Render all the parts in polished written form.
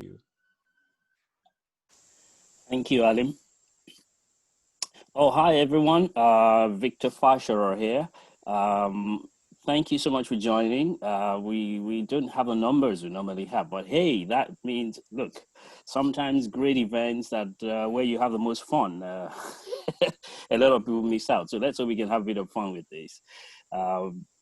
you. Thank you, Alim. Oh, hi, everyone. Victor Fashoro here. Thank you so much for joining. We don't have the numbers we normally have, but hey, that means, look, sometimes great events that where you have the most fun, a lot of people miss out. So let's hope we can have a bit of fun with this.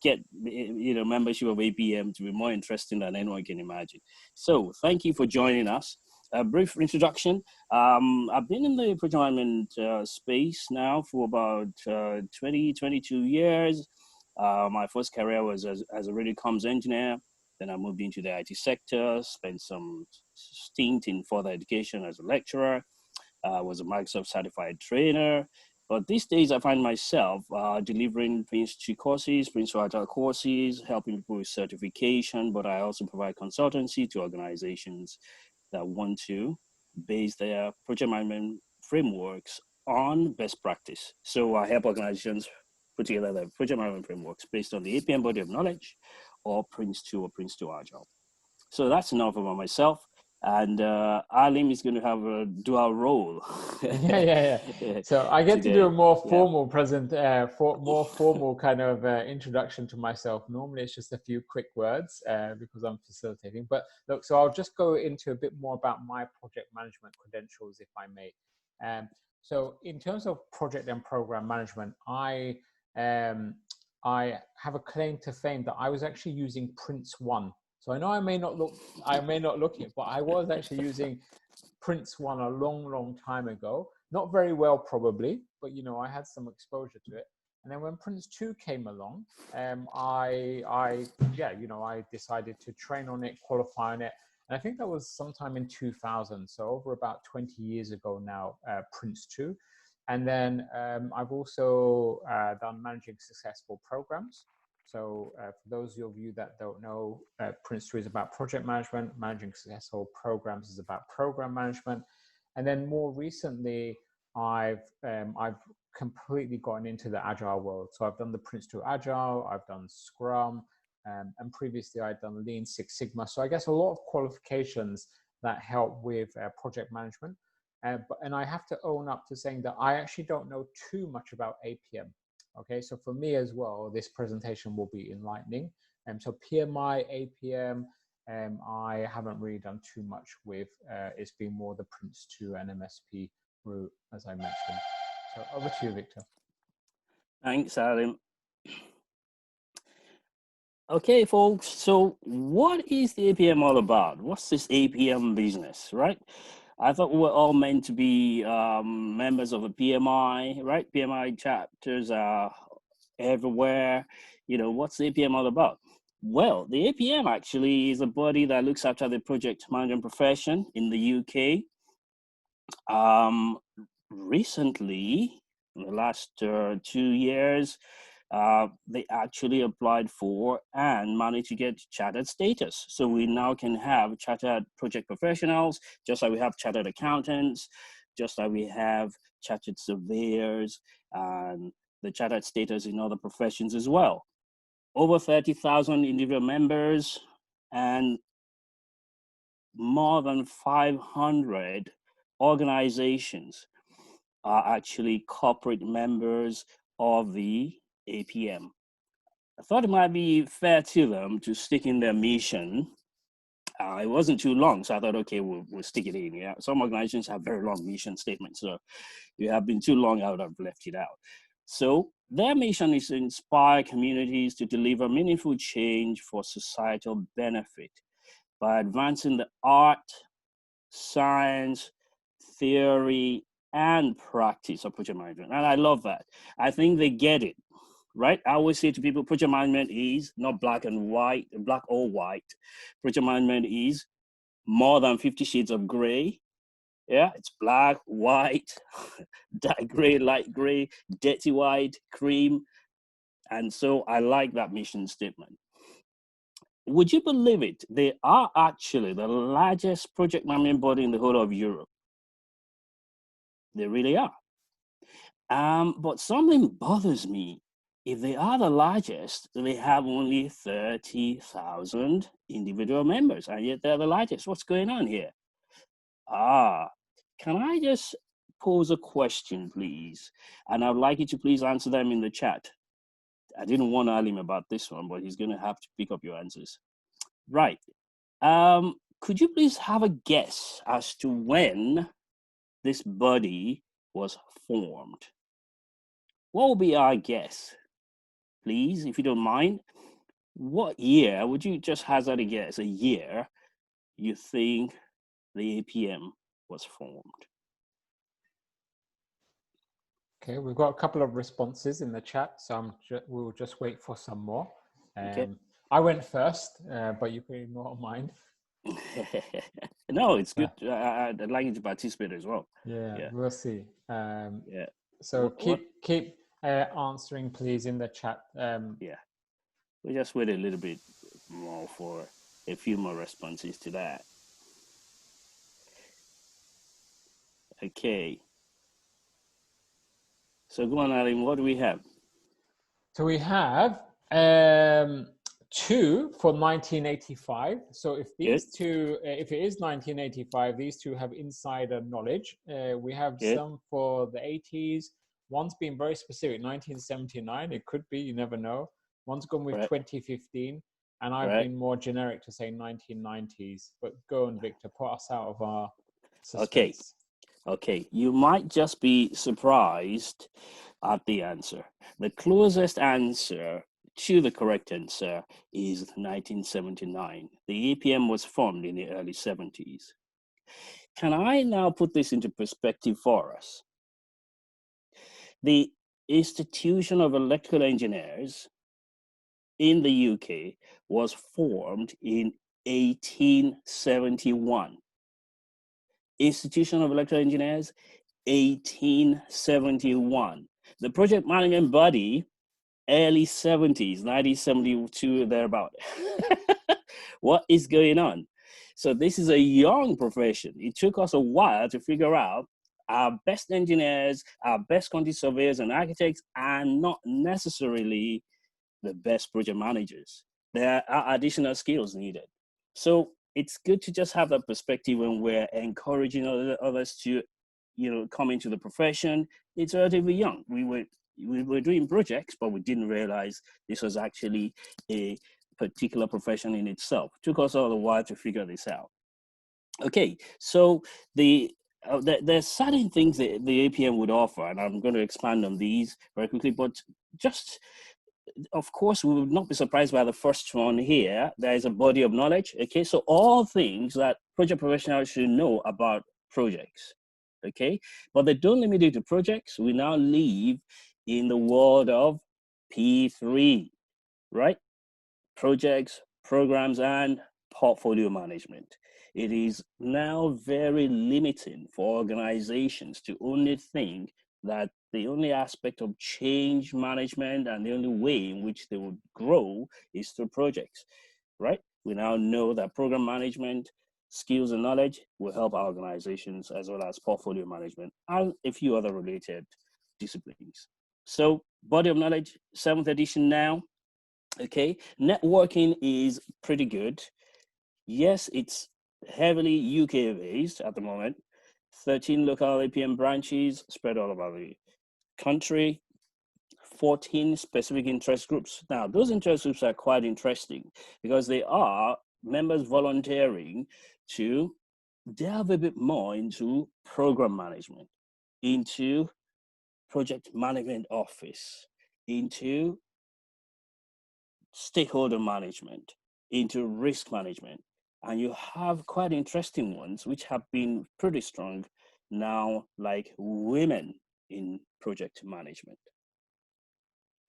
Get membership of APM to be more interesting than anyone can imagine. So thank you for joining us. A brief introduction. I've been in the project management space now for about 22 years. My first career was as a radio comms engineer. Then I moved into the IT sector, spent some stint in further education as a lecturer, was a Microsoft certified trainer. But these days I find myself delivering Prince 2 courses, Prince 2 Agile courses, helping people with certification, but I also provide consultancy to organizations that want to base their project management frameworks on best practice. So I help organizations put together their project management frameworks based on the APM body of knowledge or Prince 2 or Prince 2 Agile. So that's enough about myself. And Alim is going to have a dual role. yeah. So I get to do a more formal more formal kind of introduction to myself. Normally it's just a few quick words because I'm facilitating. But look, so I'll just go into a bit more about my project management credentials, if I may. So in terms of project and program management, I have a claim to fame that I was actually using Prince 1. So I know I may not look it, but I was actually using Prince 1 a long time ago. Not very well, probably, but I had some exposure to it. And then when Prince 2 came along, I decided to train on it, qualify on it. And I think that was sometime in 2000, so over about 20 years ago now, Prince 2. And then I've also done managing successful programs. So for those of you that don't know, Prince 2 is about project management, managing successful programs is about program management. And then more recently, I've completely gotten into the Agile world. So I've done the Prince 2 Agile, I've done Scrum, and previously I'd done Lean Six Sigma. So I guess a lot of qualifications that help with project management. And I have to own up to saying that I actually don't know too much about APM. Okay, so for me as well, this presentation will be enlightening. So PMI, APM, I haven't really done too much with. It's been more the Prince 2 and MSP route, as I mentioned. So over to you, Victor. Thanks, Alim. Okay, folks, so what is the APM all about? What's this APM business, right? I thought we were all meant to be members of a PMI, right? PMI chapters are everywhere. What's the APM all about? Well, the APM actually is a body that looks after the project management profession in the UK. Recently, in the last 2 years, they actually applied for and managed to get chartered status. So we now can have chartered project professionals, just like we have chartered accountants, just like we have chartered surveyors, and the chartered status in other professions as well. Over 30,000 individual members and more than 500 organizations are actually corporate members of the APM. I thought it might be fair to them to stick in their mission. It wasn't too long, so I thought, okay, we'll stick it in. Yeah, some organizations have very long mission statements, so if you have been too long, I would have left it out. So their mission is to inspire communities to deliver meaningful change for societal benefit by advancing the art, science, theory, and practice of project management. And I love that. I think they get it, right? I always say to people, project management is not black and white, black or white. Project management is more than 50 shades of gray. Yeah, it's black, white, dark gray, light gray, dirty white, cream. And so I like that mission statement. Would you believe it? They are actually the largest project management body in the whole of Europe. They really are. But something bothers me. If they are the largest, they have only 30,000 individual members, and yet they're the largest. What's going on here? Can I just pose a question, please? And I'd like you to please answer them in the chat. I didn't warn Alim about this one, but he's going to have to pick up your answers. Right. Could you please have a guess as to when this body was formed? What will be our guess? Please, if you don't mind. What year, would you just hazard a guess, a year you think the APM was formed? Okay, we've got a couple of responses in the chat, so we'll just wait for some more. Okay. I went first, but you can ignore mine. No, it's good. I'd like you to participate as well. Yeah. We'll see. Yeah. So keep answering, please, in the chat. Yeah, we'll just wait a little bit more for a few more responses to that. Okay. So go on, Alim, what do we have? So we have 2 for 1985. So if these two, if it is 1985, these two have insider knowledge. We have some for the 80s. One's been very specific, 1979. It could be, you never know. One's gone with 2015. And I've been more generic to say 1990s. But go on, Victor, put us out of our suspense. Okay, you might just be surprised at the answer. The closest answer to the correct answer is 1979. The APM was formed in the early 70s. Can I now put this into perspective for us? The Institution of Electrical Engineers in the UK was formed in 1871. Institution of Electrical Engineers, 1871. The project management body, early 70s, 1972, thereabout. What is going on? So this is a young profession. It took us a while to figure out our best engineers, our best quantity surveyors and architects are not necessarily the best project managers. There are additional skills needed. So it's good to just have that perspective when we're encouraging others to, come into the profession. It's relatively young. We were doing projects, but we didn't realize this was actually a particular profession in itself. It took us all a while to figure this out. Okay, so there's certain things that the APM would offer, and I'm going to expand on these very quickly, but just, of course, we would not be surprised by the first one here. There is a body of knowledge. Okay, so all things that project professionals should know about projects. Okay, but they don't limit it to projects. We now live in the world of P3, right? Projects, programs, and portfolio management. It is now very limiting for organizations to only think that the only aspect of change management and the only way in which they would grow is through projects, right? We now know that program management, skills and knowledge will help our organizations, as well as portfolio management and a few other related disciplines. So body of knowledge, 7th edition now. Okay, networking is pretty good. Yes, it's heavily UK based at the moment. 13 local APM branches spread all over the country, 14 specific interest groups. Now, those interest groups are quite interesting because they are members volunteering to delve a bit more into program management, into project management office, into stakeholder management, into risk management. And you have quite interesting ones which have been pretty strong now, like women in project management,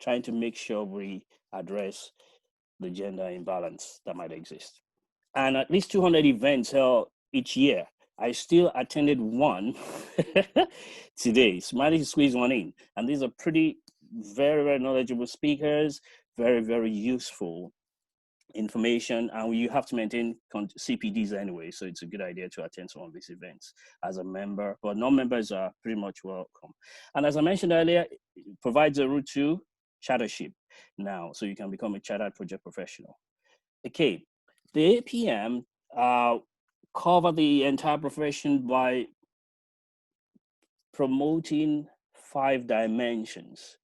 trying to make sure we address the gender imbalance that might exist. And at least 200 events held each year. I still attended one today, so managed to squeeze one in. And these are pretty, very, very knowledgeable speakers, very, very useful information, and you have to maintain CPDs anyway, so it's a good idea to attend some of these events as a member, but non-members are pretty much welcome. And as I mentioned earlier, it provides a route to chartership now, so you can become a chartered project professional. Okay, the APM cover the entire profession by promoting 5 dimensions.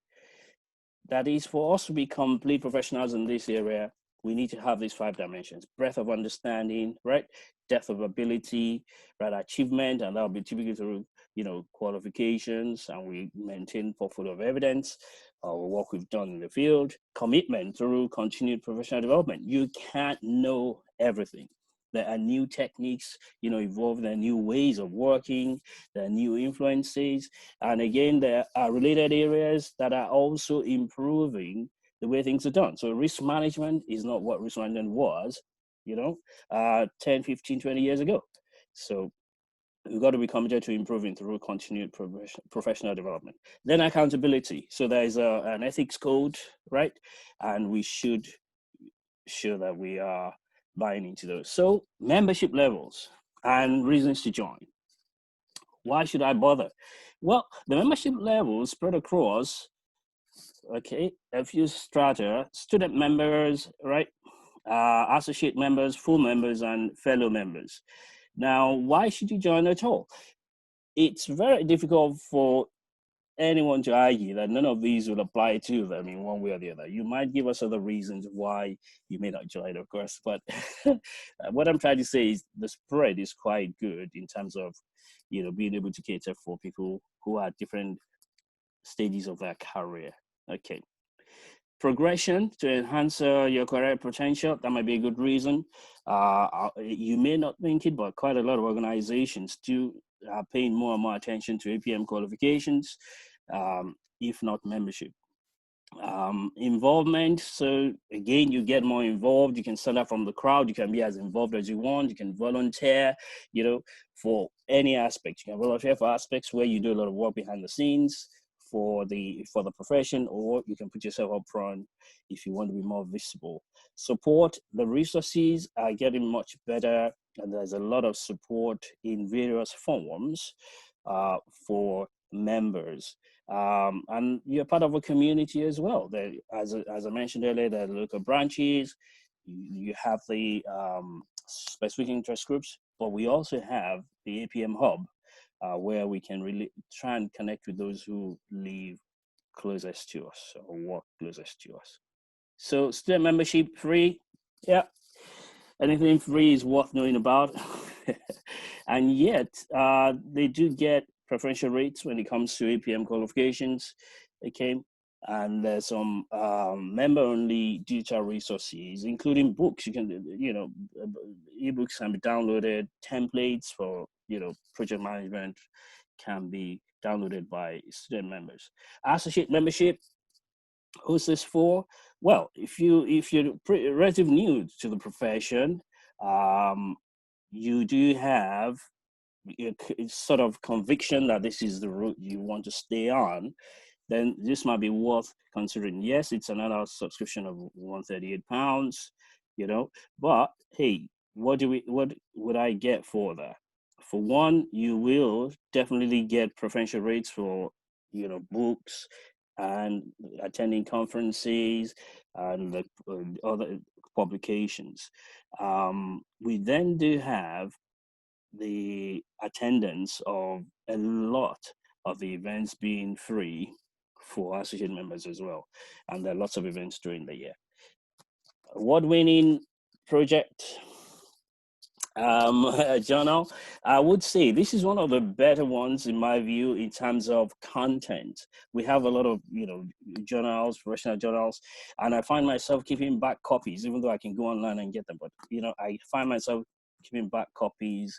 That is, for us to be complete professionals in this area, we need to have these 5 dimensions: breadth of understanding, right? Depth of ability, right? Achievement, and that will be typically through, qualifications, and we maintain portfolio of evidence, work we've done in the field, commitment through continued professional development. You can't know everything. There are new techniques, evolving, there are new ways of working, there are new influences. And again, there are related areas that are also improving the way things are done. So risk management is not what risk management was, 10, 15, 20 years ago. So we've got to be committed to improving through continued professional development. Then accountability. So there is an ethics code, right? And we should show that we are buying into those. So membership levels and reasons to join. Why should I bother? Well, the membership levels spread across, a few strata: student members, right? Associate members, full members, and fellow members. Now, why should you join at all? It's very difficult for anyone to argue that none of these will apply to them in one way or the other. You might give us other reasons why you may not join, of course, but what I'm trying to say is the spread is quite good in terms of, being able to cater for people who are at different stages of their career. Okay. Progression to enhance your career potential, that might be a good reason. You may not think it, but quite a lot of organizations are paying more and more attention to APM qualifications, if not membership. Involvement. So again, you get more involved. You can stand up from the crowd. You can be as involved as you want. You can volunteer, for any aspect. You can volunteer for aspects where you do a lot of work behind the scenes for the profession, or you can put yourself up front if you want to be more visible. Support. The resources are getting much better, and there's a lot of support in various forms for members. And you're part of a community as well. There, as I mentioned earlier, there are local branches. You have the specific interest groups, but we also have the APM hub, where we can really try and connect with those who live closest to us or work closest to us. So student membership free, yeah. Anything free is worth knowing about. And yet, they do get preferential rates when it comes to APM qualifications. Okay. And there's some member-only digital resources, including books. You can, ebooks can be downloaded. Templates for, project management can be downloaded by student members. Associate membership, who's this for? Well, if you're relatively new to the profession, you do have sort of conviction that this is the route you want to stay on, then this might be worth considering. Yes, it's another subscription of £138, but hey, what would I get for that? For one, you will definitely get preferential rates for, books and attending conferences and the other publications. We then do have the attendance of a lot of the events being free for associate members as well. And there are lots of events during the year. Award-winning project journal, I would say this is one of the better ones in my view in terms of content. We have a lot of journals, professional journals, and I find myself keeping back copies, even though I can go online and get them. But I find myself keeping back copies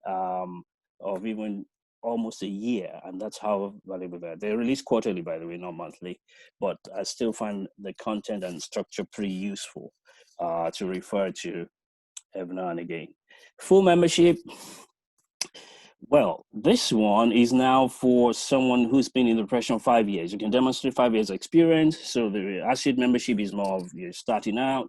of even almost a year, and that's how valuable they are. They're released quarterly, by the way, not monthly, but I still find the content and structure pretty useful to refer to every now and again. Full membership. Well, this one is now for someone who's been in the profession 5 years. You can demonstrate 5 years experience. So the associate membership is more of you're starting out.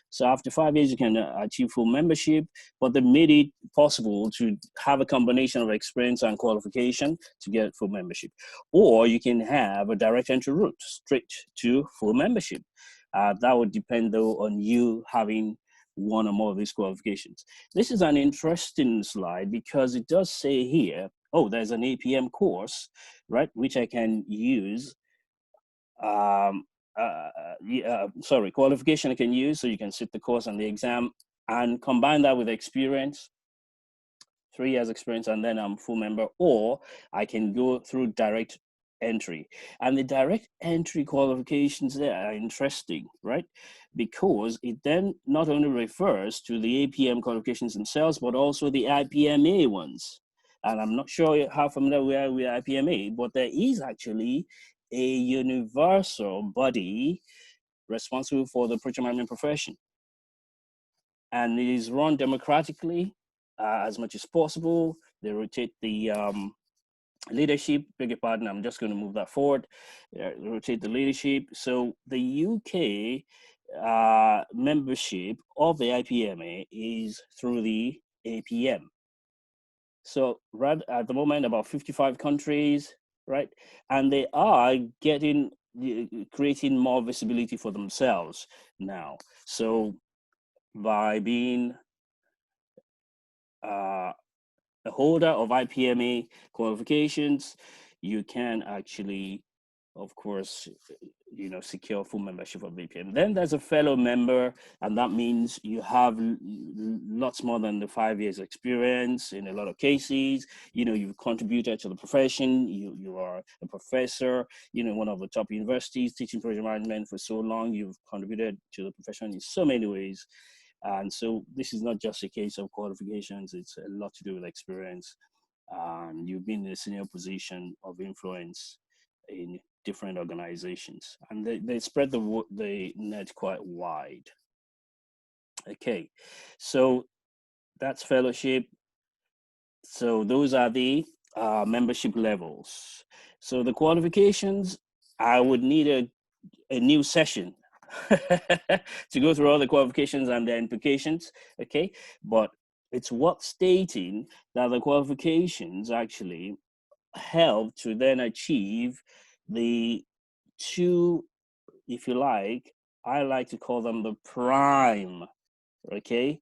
So after 5 years, you can achieve full membership, but they made it possible to have a combination of experience and qualification to get full membership. Or you can have a direct entry route straight to full membership. That would depend though on you having one or more of these qualifications. This is an interesting slide because it does say here, oh, there's an APM course, right, which I can use. Qualification I can use, so you can sit the course and the exam and combine that with experience, 3 years experience, and then I'm full member, or I can go through direct entry. And the direct entry qualifications there are interesting, right? Because it then not only refers to the APM qualifications themselves, but also the IPMA ones. And I'm not sure how familiar we are with IPMA, but there is actually a universal body responsible for the project management profession. And it is run democratically as much as possible. They rotate the leadership, beg your pardon, I'm just going to move that forward. Rotate the leadership. So the UK membership of the IPMA is through the APM. So right at the moment, about 55 countries, right? And they are creating more visibility for themselves now. So by being a holder of IPMA qualifications, you can actually, of course, secure full membership of APM. Then there's a fellow member, and that means you have lots more than the 5 years experience in a lot of cases. You've contributed to the profession. You are a professor, one of the top universities teaching project management for so long. You've contributed to the profession in so many ways. And so this is not just a case of qualifications, it's a lot to do with experience. You've been in a senior position of influence in different organizations, and they spread the net quite wide. Okay, so that's fellowship. So those are the membership levels. So the qualifications, I would need a new session to go through all the qualifications and their implications, okay? But it's worth stating that the qualifications actually help to then achieve the two, if you like, I like to call them the prime, okay,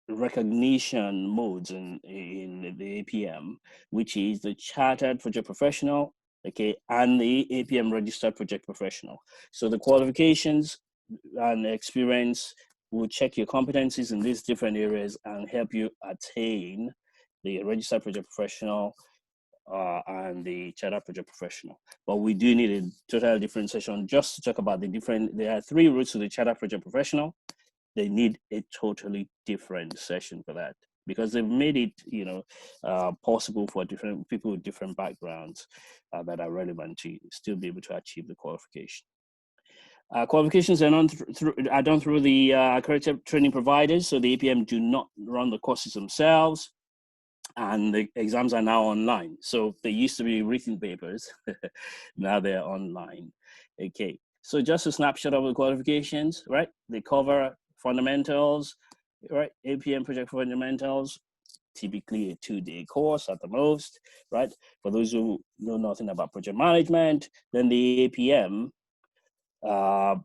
recognition modes in the APM, which is the Chartered Project Professional, okay, and the APM Registered Project Professional. So the qualifications and experience will check your competencies in these different areas and help you attain the Registered Project Professional and the Chartered Project Professional. But we do need a totally different session just to talk about there are 3 routes to the Chartered Project Professional. They need a totally different session for that, because they've made it, possible for different people with different backgrounds that are relevant to still be able to achieve the qualification. Qualifications are done through the accredited training providers, so the APM do not run the courses themselves, and the exams are now online. So they used to be written papers, now they're online. Okay, so just a snapshot of the qualifications, right? They cover fundamentals, right? APM project fundamentals, typically a 2-day course at the most, right? For those who know nothing about project management, then the APM, the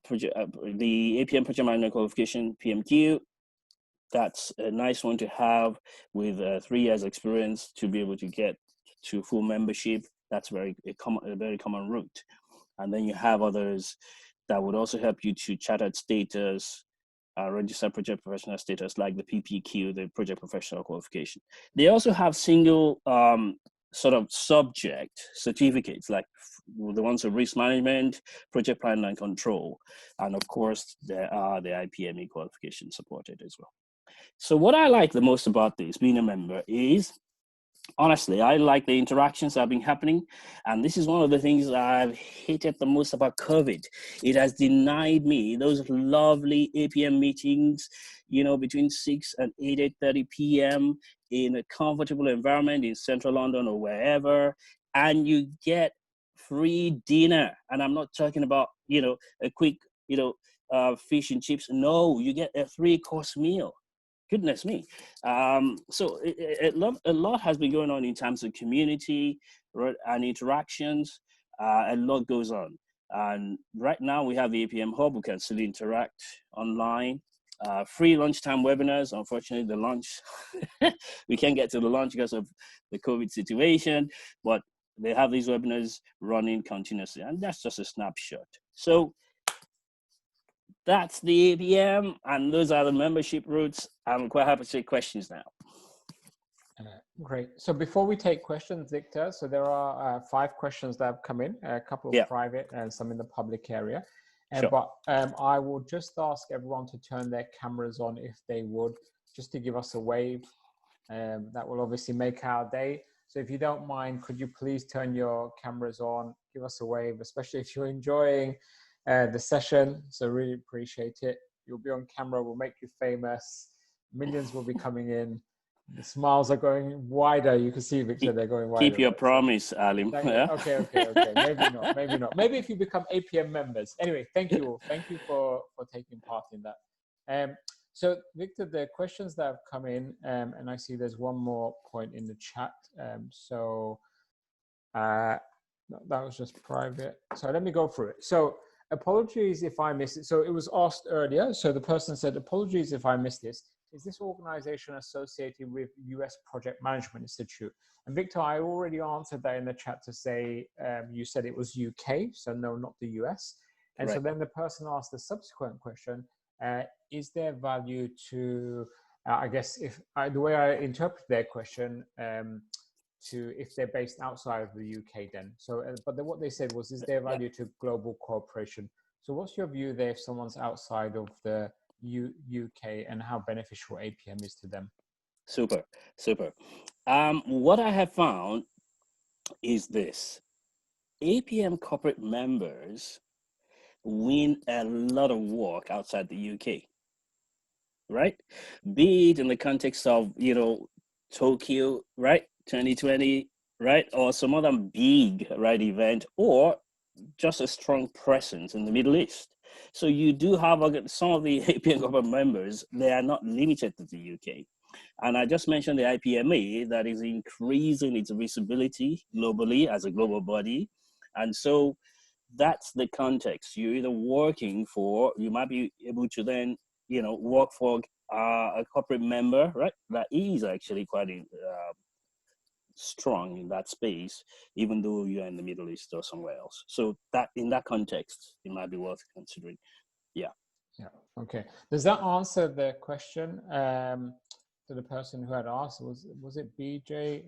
APM project management qualification, PMQ, that's a nice one to have with 3 years experience to be able to get to full membership. That's a very common route. And then you have others that would also help you to chartered status, registered project professional status, like the PPQ, the project professional qualification. They also have single sort of subject certificates, like the ones of risk management, project planning and control. And of course, there are the IPMA qualifications supported as well. So what I like the most about this, being a member, is honestly, I like the interactions that have been happening. And this is one of the things I've hated the most about COVID. It has denied me those lovely APM meetings, between 6 and 8:30 p.m. in a comfortable environment in central London or wherever. And you get free dinner. And I'm not talking about, a quick, fish and chips. No, you get a 3-course meal. Goodness me. So a lot has been going on in terms of community, right, and interactions. A lot goes on. And right now we have the APM Hub. We can still interact online. Free lunchtime webinars. Unfortunately, the lunch, we can't get to the lunch because of the COVID situation, but they have these webinars running continuously, and that's just a snapshot. So that's the APM, and those are the membership routes. I'm quite happy to take questions now. Great. So before we take questions, Victor, so there are 5 questions that have come in, a couple of private and some in the public area. Sure. But I will just ask everyone to turn their cameras on if they would, just to give us a wave. That will obviously make our day. So if you don't mind, could you please turn your cameras on, give us a wave, especially if you're enjoying the session. So really appreciate it. You'll be on camera, we'll make you famous. Millions will be coming in. The smiles are going wider. You can see, Victor, they're going wider. Keep your promise, Alim. Okay. Maybe not. Maybe if you become APM members. Anyway, thank you all. Thank you for taking part in that. So, Victor, the questions that have come in, and I see there's one more point in the chat. That was just private. So let me go through it. So apologies if I missed it. So it was asked earlier. So the person said, apologies if I missed this. Is this organization associated with US Project Management Institute? And Victor, I already answered that in the chat to say, you said it was UK, so no, not the US. And so then the person asked the subsequent question, is there value to, I guess, if the way I interpret their question, to if they're based outside of the UK then. So, but then what they said was, is there value to global cooperation? So what's your view there if someone's outside of the UK and how beneficial APM is to them? Super. What I have found is this: APM corporate members win a lot of work outside the UK, right? Be it in the context of, Tokyo, right? 2020, right? Or some other big, right, event, or just a strong presence in the Middle East. So you do have some of the APM government members, they are not limited to the UK. And I just mentioned the IPMA that is increasing its visibility globally as a global body. And so that's the context. You're either working for, you might be able to then, work for a corporate member, right? That is actually quite strong in that space, even though you're in the Middle East or somewhere else. So that in that context, it might be worth considering. Yeah. Okay. Does that answer the question to the person who had asked? Was it BJ?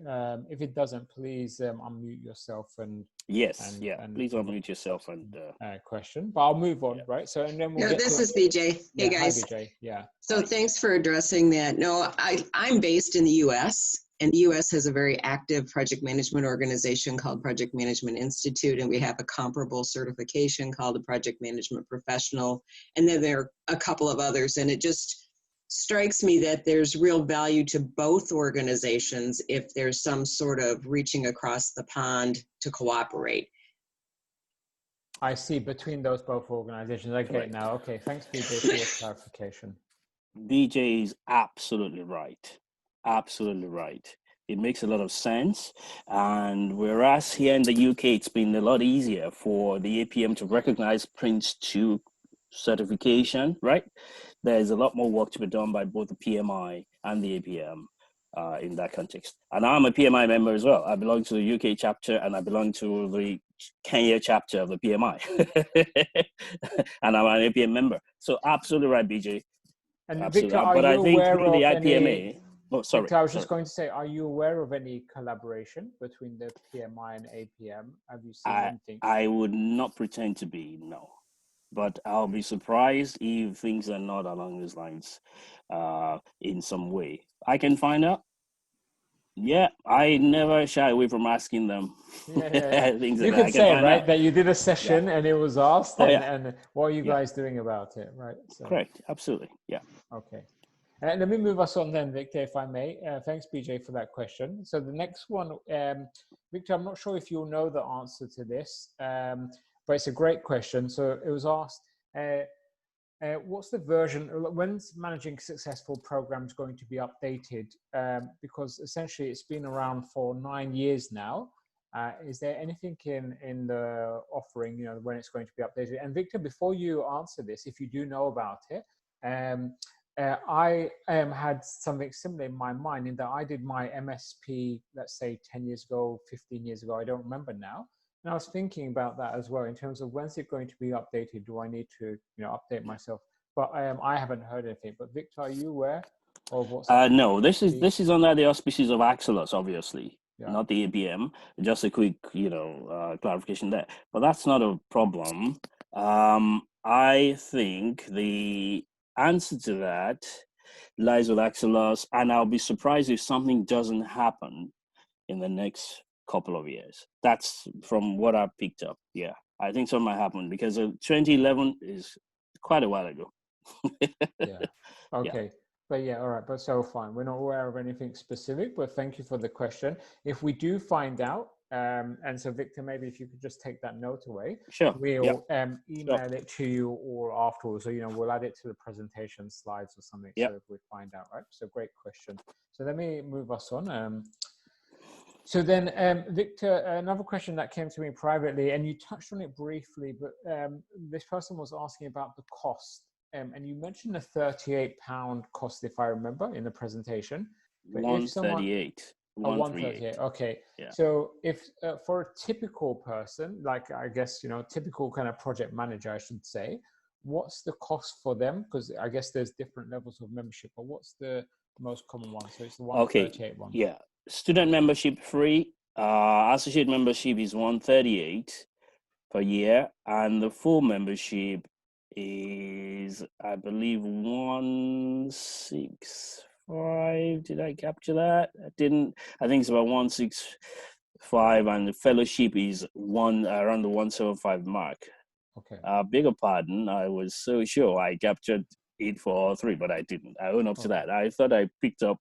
If it doesn't, please unmute yourself and please unmute yourself and question. But I'll move on, right? So and then we'll get this is BJ. Hey guys. Hi, BJ. Yeah. So thanks for addressing that. No, I'm based in the US, and the US has a very active project management organization called Project Management Institute, and we have a comparable certification called the Project Management Professional, and then there are a couple of others, and it just strikes me that there's real value to both organizations if there's some sort of reaching across the pond to cooperate. I see, between those both organizations. I get it now. Okay, thanks, BJ, for your clarification. BJ is absolutely right. Absolutely right. It makes a lot of sense. And whereas here in the UK, it's been a lot easier for the APM to recognize Prince 2 certification, right? There's a lot more work to be done by both the PMI and the APM in that context. And I'm a PMI member as well. I belong to the UK chapter and I belong to the Kenya chapter of the PMI. And I'm an APM member. So absolutely right, BJ. And absolutely. Victor, But I think aware through the of IPMA, Victor, I was just going to say, are you aware of any collaboration between the PMI and APM? Have you seen anything? I would not pretend to be, no. But I'll be surprised if things are not along those lines in some way. I can find out. Yeah, I never shy away from asking them. Things you like could say, right, that you did a session and it was asked, and what are you guys doing about it, right? So, correct, absolutely, yeah. Okay. Let me move us on then, Victor, if I may. Thanks, BJ, for that question. So the next one, Victor, I'm not sure if you'll know the answer to this, but it's a great question. So it was asked, what's the version, when's managing successful programs going to be updated? Because essentially it's been around for 9 years now. Is there anything in the offering, when it's going to be updated? And Victor, before you answer this, if you do know about it, I had something similar in my mind, in that I did my MSP, let's say 10 years ago, 15 years ago, I don't remember now. And I was thinking about that as well, in terms of when's it going to be updated? Do I need to, update myself? But I haven't heard anything. But Victor, are you aware of what's no, this is under the auspices of Axelos, obviously, not the APM. Just a quick, clarification there. But that's not a problem. I think the answer to that lies with Axelos, and I'll be surprised if something doesn't happen in the next couple of years. That's from what I picked up. Yeah, I think something might happen, because 2011 is quite a while ago. Yeah. Okay. Yeah. But yeah, all right. But so fine. We're not aware of anything specific, but thank you for the question. If we do find out, and so Victor, maybe if you could just take that note away, sure. We'll email it to you all afterwards. So, we'll add it to the presentation slides or something. So if we find out, right? So great question. So let me move us on. So then, Victor, another question that came to me privately, and you touched on it briefly, but this person was asking about the cost. And you mentioned a £38 cost, if I remember, in the presentation. But 138. 138. Okay. Yeah. So if for a typical person, like I guess, typical kind of project manager, I should say, what's the cost for them? Because I guess there's different levels of membership, but what's the most common one? So it's the 138 one. Yeah. Student membership free. Associate membership is 138 per year, and the full membership is, I believe, 165. Did I capture that? I didn't. I think it's about 165, and the fellowship is around the 175 mark. Okay. Beg your pardon. I was so sure I captured it for all three, but I didn't. I own up to that. I thought I picked up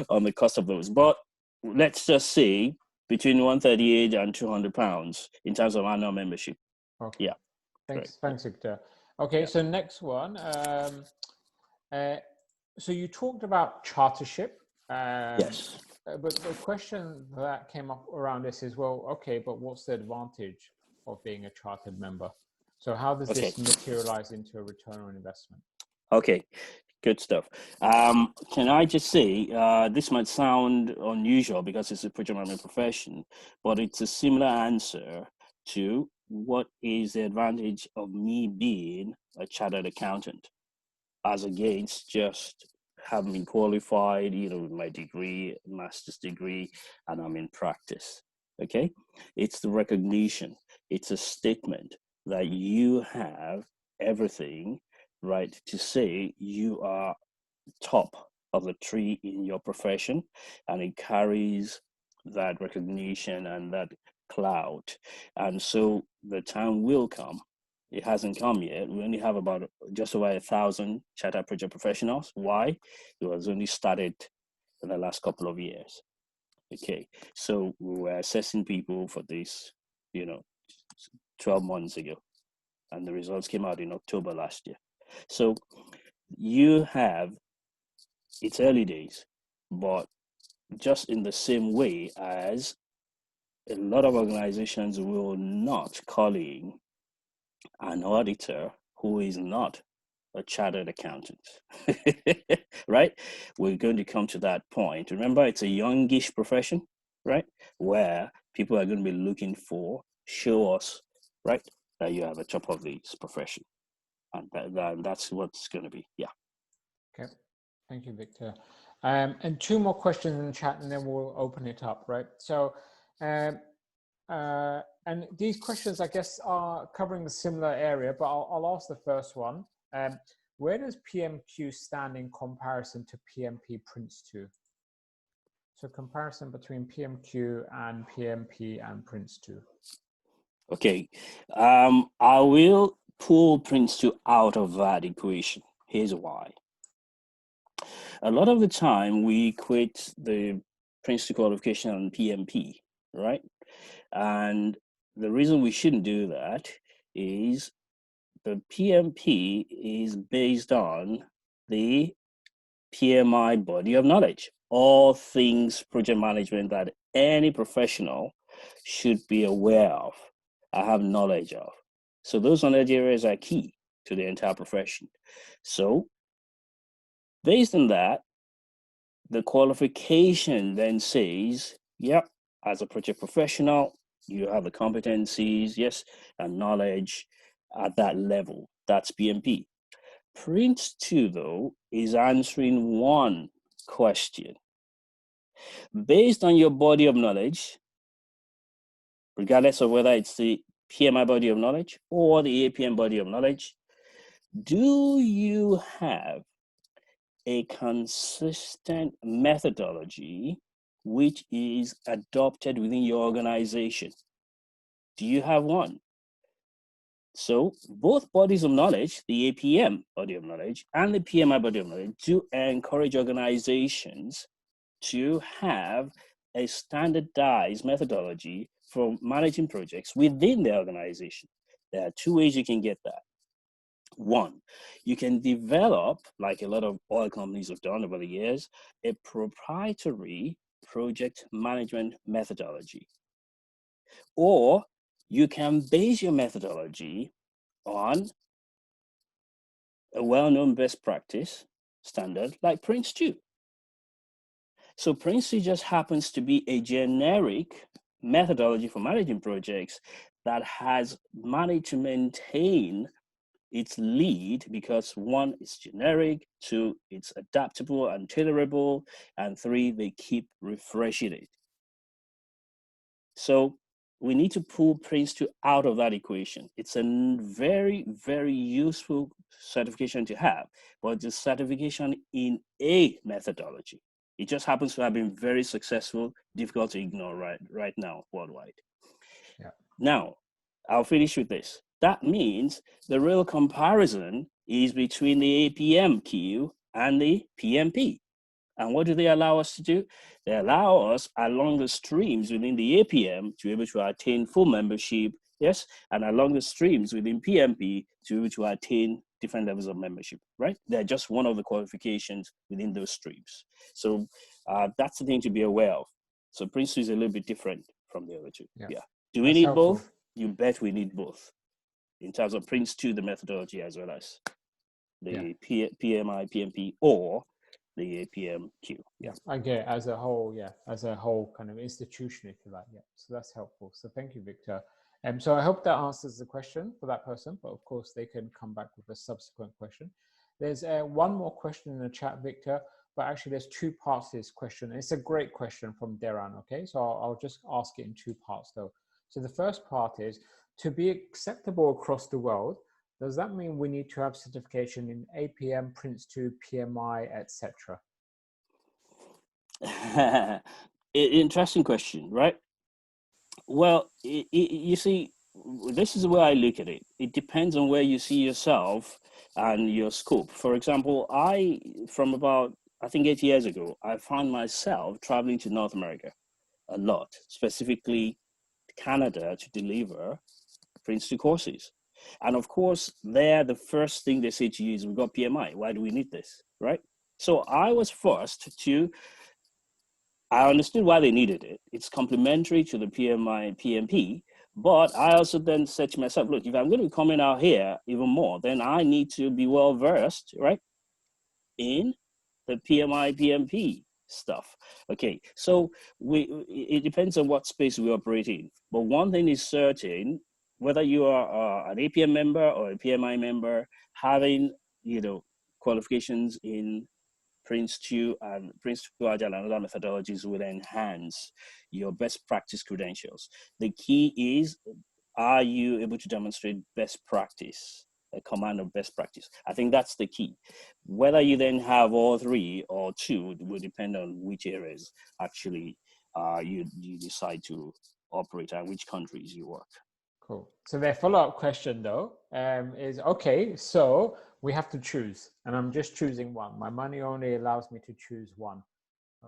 on the cost of those, but let's just say between 138 and £200 in terms of annual membership. Okay. Yeah. Thanks, Victor. Okay, so next one. So you talked about chartership. Yes. But the question that came up around this is, well, okay, but what's the advantage of being a chartered member? So how does this materialize into a return on investment? Okay, good stuff. Can I just say, this might sound unusual because it's a project management profession, but it's a similar answer to what is the advantage of me being a chartered accountant as against just having been qualified, with my degree, master's degree, and I'm in practice. Okay, it's the recognition. It's a statement that you have everything right to say you are top of the tree in your profession, and it carries that recognition and that clout. And so the time will come. It hasn't come yet. We only have about just over 1,000 chartered project professionals. Why? It was only started in the last couple of years. Okay, so we were assessing people for this, 12 months ago, and the results came out in October last year. So it's early days, but just in the same way as a lot of organizations will not call in an auditor who is not a chartered accountant, right? We're going to come to that point. Remember, it's a youngish profession, right? Where people are going to be looking for, show us, right, that you have a top of this profession. And that's what's going to be, yeah. Okay, thank you, Victor. And two more questions in the chat, and then we'll open it up, right? So, and these questions, I guess, are covering a similar area, but I'll ask the first one. Where does PMQ stand in comparison to PMP Prince 2? So comparison between PMQ and PMP and Prince 2. Okay, I will pull Prince 2 out of that equation. Here's why. A lot of the time we equate the Prince 2 qualification and PMP, right? And the reason we shouldn't do that is the PMP is based on the PMI body of knowledge, all things project management that any professional should be aware of, I have knowledge of. So those knowledge areas are key to the entire profession. So based on that, the qualification then says, yep, as a project professional, you have the competencies, yes, and knowledge at that level. That's PMP. Prince 2, though, is answering one question. Based on your body of knowledge, regardless of whether it's the PMI body of knowledge or the APM body of knowledge, do you have a consistent methodology which is adopted within your organization? Do you have one? So both bodies of knowledge, the APM body of knowledge and the PMI body of knowledge, do encourage organizations to have a standardized methodology for managing projects within the organization. There are two ways you can get that. One, you can develop, like a lot of oil companies have done over the years, a proprietary project management methodology. Or you can base your methodology on a well-known best practice standard like Prince 2. So Prince 2 just happens to be a generic methodology for managing projects that has managed to maintain its lead because one, it's generic, two, it's adaptable and tailorable, and three, they keep refreshing it. So we need to pull Prince 2 out of that equation. It's a very, very useful certification to have, but it's a certification in a methodology. It just happens to have been very successful, difficult to ignore right now worldwide. Yeah. Now, I'll finish with this. That means the real comparison is between the APM queue and the PMP. And what do they allow us to do? They allow us along the streams within the APM to be able to attain full membership, yes, and along the streams within PMP to be able to attain different levels of membership, right? They're just one of the qualifications within those streams. So that's the thing to be aware of. So Prince 2 is a little bit different from the other two. Yeah. Do we need both? You bet we need both. In terms of Prince 2, the methodology, as well as the PMI, PMP, or the APMQ. Yeah, I get it as a whole. Yeah, as a whole kind of institution, if you like. Yeah, so that's helpful. So thank you, Victor. So I hope that answers the question for that person. But of course, they can come back with a subsequent question. There's one more question in the chat, Victor. But actually, there's two parts to this question. It's a great question from Deran. Okay, so I'll just ask it in two parts, though. So the first part is, to be acceptable across the world, does that mean we need to have certification in APM, Prince 2, PMI, etc.? Interesting question, right? Well, you see, this is the way I look at it. It depends on where you see yourself and your scope. For example, from about, I think 8 years ago, I found myself traveling to North America a lot, specifically Canada, to deliver Prince 2 courses. And of course, there, the first thing they say to you is, we've got PMI. Why do we need this, right? So I was forced to, I understood why they needed it. It's complementary to the PMI, PMP. But I also then said to myself, look, if I'm going to be coming out here even more, then I need to be well-versed, right, in the PMI, PMP stuff. Okay, so it depends on what space we operate in. But one thing is certain, whether you are an APM member or a PMI member, having, qualifications in Prince 2 and Prince 2 Agile and other methodologies will enhance your best practice credentials. The key is, are you able to demonstrate best practice, a command of best practice? I think that's the key. Whether you then have all three or two will depend on which areas actually you decide to operate and which countries you work. Cool. So their follow-up question, though, is, okay, so we have to choose, and I'm just choosing one. My money only allows me to choose one.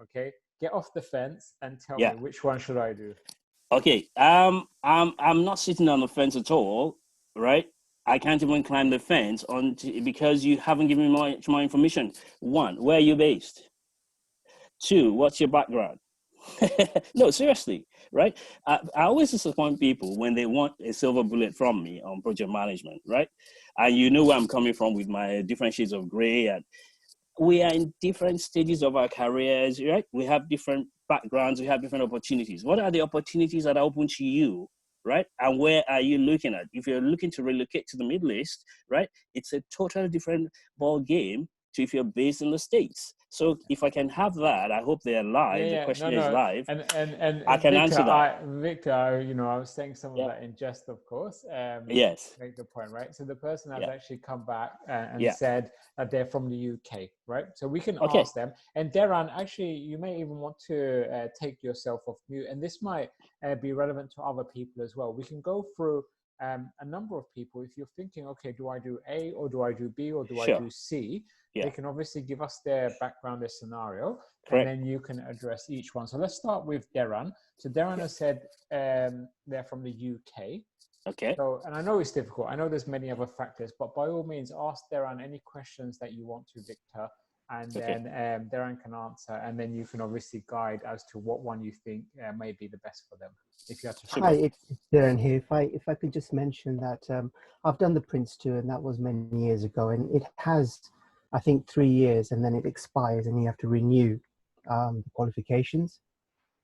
Okay, get off the fence and tell me, which one should I do? Okay, I'm not sitting on the fence at all, right? I can't even climb the fence because you haven't given me much more information. One, where are you based? Two, what's your background? No, seriously, right? I always disappoint people when they want a silver bullet from me on project management, right? And you know where I'm coming from with my different shades of gray. And we are in different stages of our careers, right? We have different backgrounds, we have different opportunities. What are the opportunities that are open to you, right? And where are you looking at? If you're looking to relocate to the Middle East, right, it's a totally different ball game to if you're based in the States. So if I can have that, I hope they're live. The question is live. I can Victor, answer that. I was saying some of Yeah. that in jest, of course. Yes. Make the point, right? So the person has Yeah. actually come back and Yeah. said that they're from the UK, right? So we can Okay. ask them. And Deran, actually, you may even want to take yourself off mute, and this might be relevant to other people as well. We can go through a number of people. If you're thinking, okay, do I do A or do I do B or do I Sure. do C? Yeah. They can obviously give us their background, their scenario, Correct. and then you can address each one. So let's start with Deran. So Deran has said they're from the UK. Okay. So, and I know it's difficult. I know there's many other factors, but by all means, ask Deran any questions that you want to, Victor, and then Deran can answer, and then you can obviously guide as to what one you think may be the best for them. If you have to. Hi, it's Darren here. If I could just mention that I've done the Prince 2, and that was many years ago, and it has, I think, 3 years, and then it expires, and you have to renew the qualifications.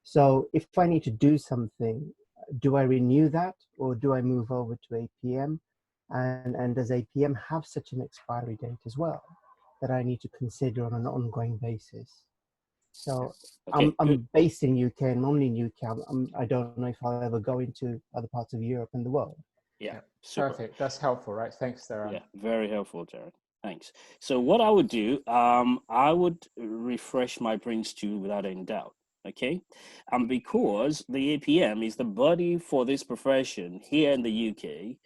So if I need to do something, do I renew that, or do I move over to APM? And does APM have such an expiry date as well that I need to consider on an ongoing basis? So Okay, I'm based in UK and only in UK. I don't know if I'll ever go into other parts of Europe and the world. Yeah, perfect. That's helpful, right? Thanks, Deran. Yeah, very helpful, Jared. Thanks. So what I would do, I would refresh my Prince 2 without any doubt. Okay, and because the APM is the body for this profession here in the UK,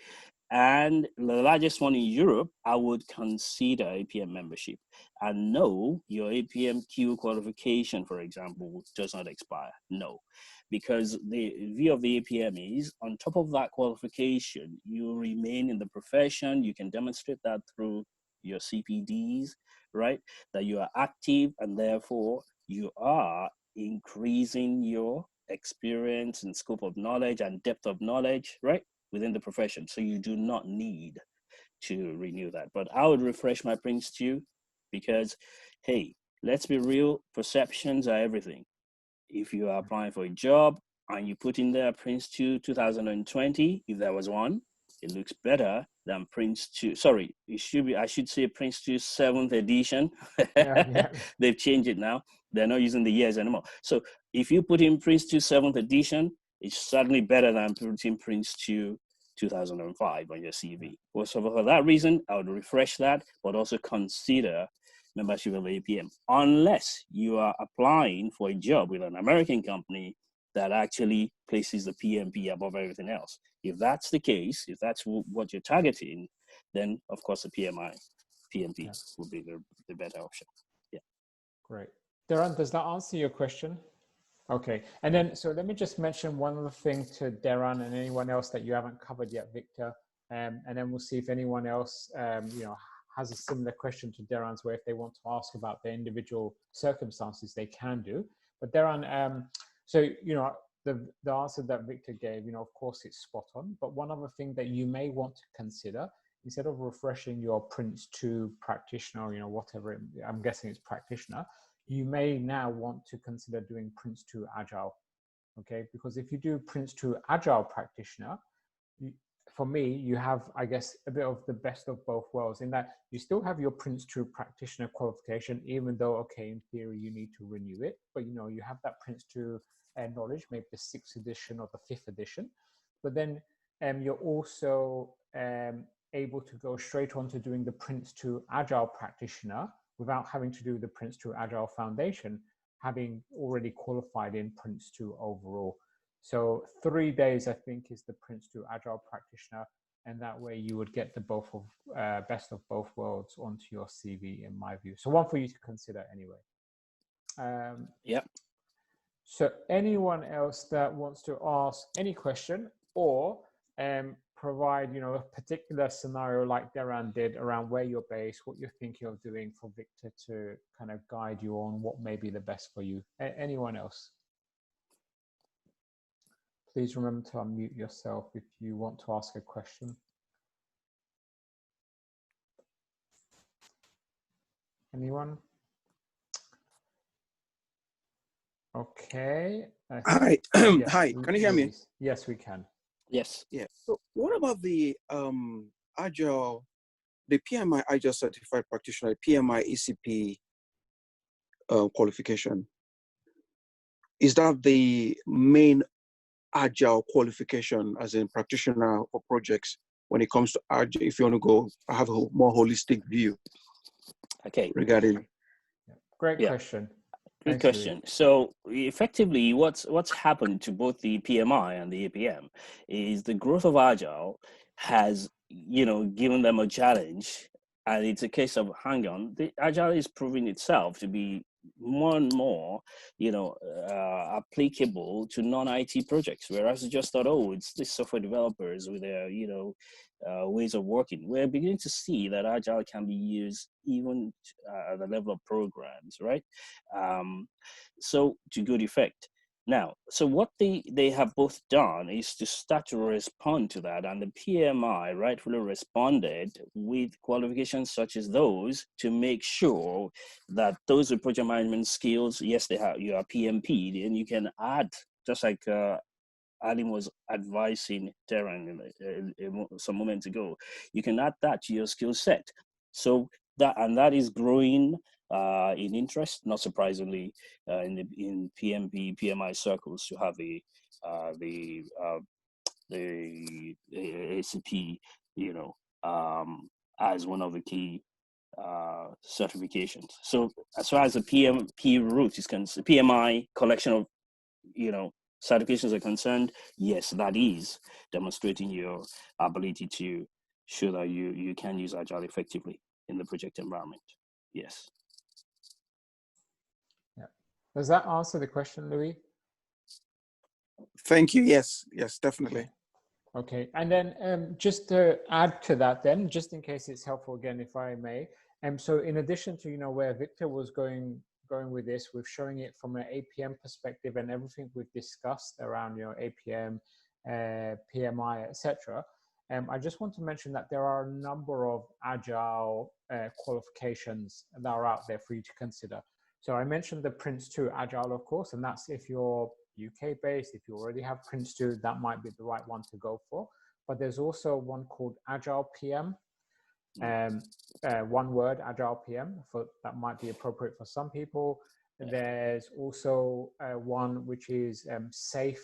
and the largest one in Europe, I would consider APM membership. And no, your APMQ qualification, for example, does not expire. No, because the view of the APM is on top of that qualification, you remain in the profession. You can demonstrate that through your CPDs, right? That you are active and therefore you are increasing your experience and scope of knowledge and depth of knowledge, right? Within the profession. So you do not need to renew that. But I would refresh my Prince 2 because, hey, let's be real, perceptions are everything. If you are applying for a job and you put in there Prince 2 2020, if there was one, it looks better than Prince 2. Sorry, it should be, I should say Prince 2 7th edition. They've changed it now. They're not using the years anymore. So if you put in Prince 2 7th edition, it's certainly better than putting Prince 2 2005 on your CV. So for that reason, I would refresh that, but also consider membership of APM, unless you are applying for a job with an American company that actually places the PMP above everything else. If that's the case, if that's what you're targeting, then of course the PMP would be the better option. Yeah. Great. Deran, does that answer your question? Okay, and then so let me just mention one other thing to Deran and anyone else that you haven't covered yet, Victor, and then we'll see if anyone else, has a similar question to Deran's, where if they want to ask about their individual circumstances, they can do. But Deran, so the answer that Victor gave, of course it's spot on. But one other thing that you may want to consider, instead of refreshing your Prince 2 practitioner, whatever I'm guessing it's practitioner, you may now want to consider doing Prince 2 Agile, okay? Because if you do Prince 2 Agile practitioner, for me, you have, I guess, a bit of the best of both worlds in that you still have your Prince 2 practitioner qualification, even though, okay, in theory, you need to renew it, but you have that Prince 2 knowledge, maybe the 6th edition or the 5th edition, but then you're also able to go straight on to doing the Prince 2 Agile practitioner without having to do the Prince 2 Agile Foundation, having already qualified in Prince 2 overall. So 3 days, I think, is the Prince 2 Agile practitioner, and that way you would get the best of both worlds onto your CV, in my view. So one for you to consider anyway. Yeah. So anyone else that wants to ask any question or provide, a particular scenario like Deran did around where you're based, what you're thinking of doing, for Victor to kind of guide you on what may be the best for you. Anyone else? please remember to unmute yourself if you want to ask a question. Anyone? Okay. Hi. Yes, Hi. Can you hear me? Luis. Yes, we can. Yes. Yeah. So what about the Agile, the PMI Agile Certified Practitioner, PMI ECP qualification? Is that the main Agile qualification as a practitioner for projects when it comes to Agile, if you want to go have a more holistic view Okay. regarding? Great Yeah. question. Good Thanks, question. So effectively, what's happened to both the PMI and the APM is the growth of Agile has, given them a challenge, and it's a case of hang on. The Agile is proving itself to be more and more, applicable to non-IT projects. Whereas you just thought, oh, it's the software developers with their, ways of working. We're beginning to see that Agile can be used even at the level of programs, right? So to good effect. Now, so what they have both done is to start to respond to that, and the PMI rightfully responded with qualifications such as those to make sure that those with project management skills, yes, you are PMP, and you can add, just like Alim was advising Terran some moments ago, you can add that to your skill set. So that is growing in interest, not surprisingly, in PMP PMI circles to have the ACP, as one of the key certifications. So as far as the PMP route is concerned, PMI collection of certifications are concerned, yes, that is demonstrating your ability to show that you can use Agile effectively in the project environment. Yes. Yeah. Does that answer the question, Louis? Thank you. Yes, definitely. Okay, and then just to add to that then, just in case it's helpful again, if I may, so in addition to, where Victor was going with this, with showing it from an APM perspective and everything we've discussed around, APM, PMI, etc. I just want to mention that there are a number of Agile qualifications that are out there for you to consider. So I mentioned the Prince 2 Agile, of course, and that's if you're UK based. If you already have Prince 2, that might be the right one to go for. But there's also one called Agile PM. One word, Agile PM, that might be appropriate for some people. There's also one which is Safe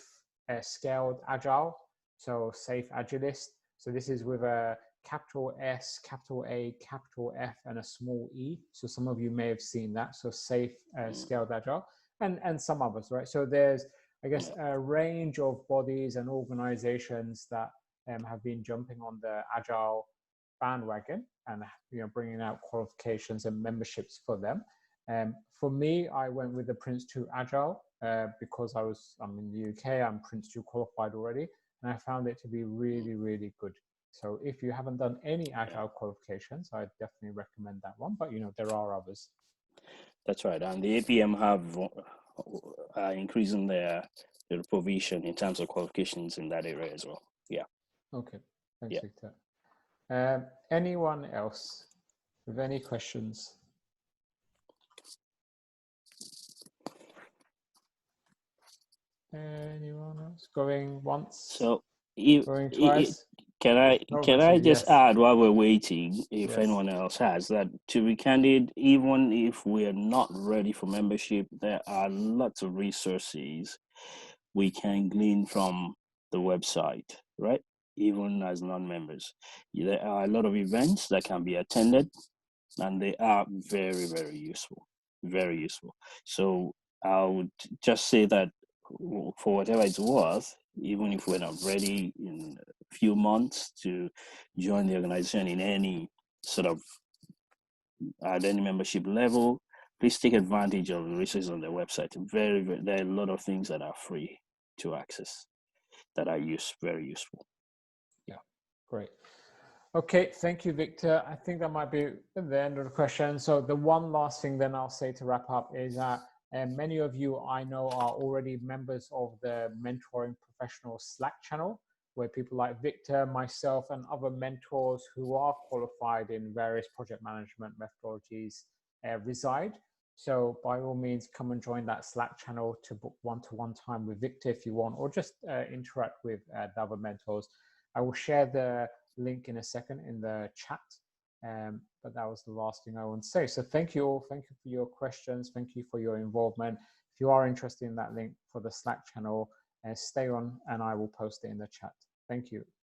Scaled Agile, so Safe Agilist. So this is with a capital S, capital A, capital F, and a small e. So some of you may have seen that. So Safe Scaled Agile, and some others, right? So there's, I guess, a range of bodies and organizations that have been jumping on the Agile bandwagon and bringing out qualifications and memberships for them. For me, I went with the Prince 2 Agile because I'm in the UK, I'm Prince 2 qualified already, and I found it to be really, really good. So if you haven't done any Agile qualifications, I definitely recommend that one, but there are others. That's right, and the APM have increasing their provision in terms of qualifications in that area as well. Yeah. Okay, thanks, Victor. Anyone else with any questions? Anyone else going once? So, going twice? Can I just add while we're waiting, if anyone else has, that to be candid, even if we are not ready for membership, there are lots of resources we can glean from the website, right? Even as non-members, there are a lot of events that can be attended, and they are very, very useful, very useful. So I would just say that for whatever it's worth, even if we're not ready in a few months to join the organization in any sort of at any membership level, please take advantage of the resources on their website. There are a lot of things that are free to access that are very useful. Yeah, great. Okay, thank you, Victor. I think that might be the end of the question. So the one last thing then I'll say to wrap up is that And many of you I know are already members of the Mentoring Professional Slack channel, where people like Victor, myself, and other mentors who are qualified in various project management methodologies reside. So by all means, come and join that Slack channel to book one-to-one time with Victor if you want, or just interact with the other mentors. I will share the link in a second in the chat. But that was the last thing I want to say. So thank you all. Thank you for your questions. Thank you for your involvement. If you are interested in that link for the Slack channel, stay on and I will post it in the chat. Thank you.